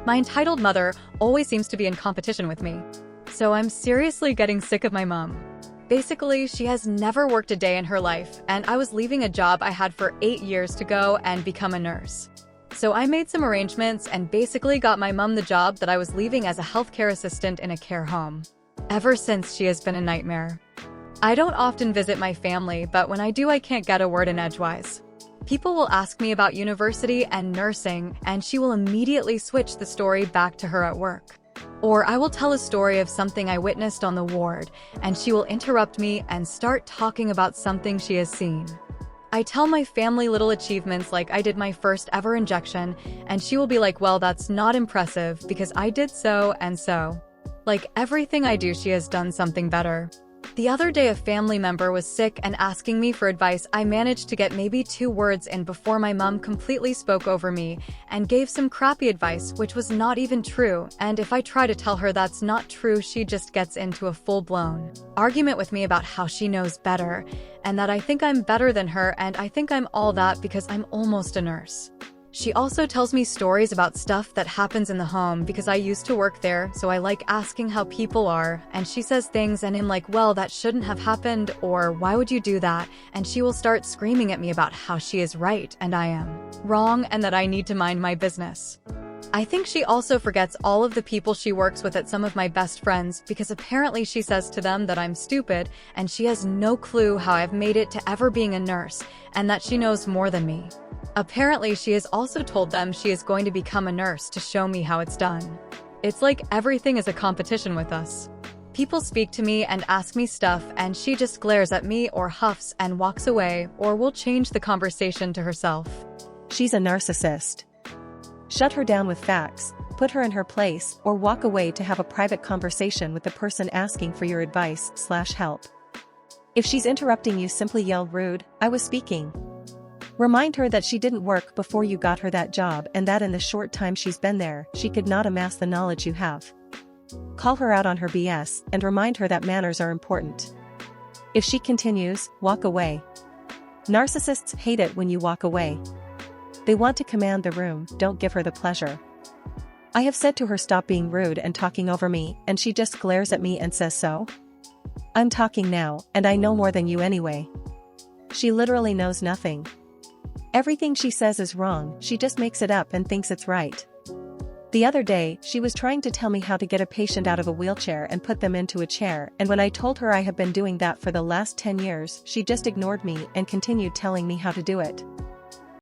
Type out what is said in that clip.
My entitled mother always seems to be in competition with me. So I'm seriously getting sick of my mom. Basically, she has never worked a day in her life, and I was leaving a job I had for 8 years to go and become a nurse. So I made some arrangements and basically got my mom the job that I was leaving as a healthcare assistant in a care home. Ever since, she has been a nightmare. I don't often visit my family, but when I do, I can't get a word in edgewise. People will ask me about university and nursing, and she will immediately switch the story back to her at work. Or I will tell a story of something I witnessed on the ward, and she will interrupt me and start talking about something she has seen. I tell my family little achievements like I did my first ever injection, and she will be like, well, that's not impressive because I did so and so. Like everything I do, she has done something better. The other day, a family member was sick and asking me for advice. I managed to get maybe 2 words in before my mom completely spoke over me and gave some crappy advice, which was not even true. And if I try to tell her that's not true, she just gets into a full-blown argument with me about how she knows better and that I think I'm better than her, and I think I'm all that because I'm almost a nurse. She also tells me stories about stuff that happens in the home because I used to work there, so I like asking how people are, and she says things and I'm like, well, that shouldn't have happened, or why would you do that? And she will start screaming at me about how she is right and I am wrong and that I need to mind my business. I think she also forgets all of the people she works with at some of my best friends because apparently she says to them that I'm stupid and she has no clue how I've made it to ever being a nurse and that she knows more than me. Apparently, she has also told them she is going to become a nurse to show me how it's done. It's like everything is a competition with us. People speak to me and ask me stuff, and she just glares at me or huffs and walks away, or will change the conversation to herself. She's a narcissist. Shut her down with facts, put her in her place, or walk away to have a private conversation with the person asking for your advice/help. If she's interrupting you, simply yell, "Rude, I was speaking." Remind her that she didn't work before you got her that job and that in the short time she's been there, she could not amass the knowledge you have. Call her out on her BS and remind her that manners are important. If she continues, walk away. Narcissists hate it when you walk away. They want to command the room, don't give her the pleasure. I have said to her, stop being rude and talking over me, and she just glares at me and says so. I'm talking now, and I know more than you anyway. She literally knows nothing. Everything she says is wrong, she just makes it up and thinks it's right. The other day, she was trying to tell me how to get a patient out of a wheelchair and put them into a chair, and when I told her I have been doing that for the last 10 years, she just ignored me and continued telling me how to do it.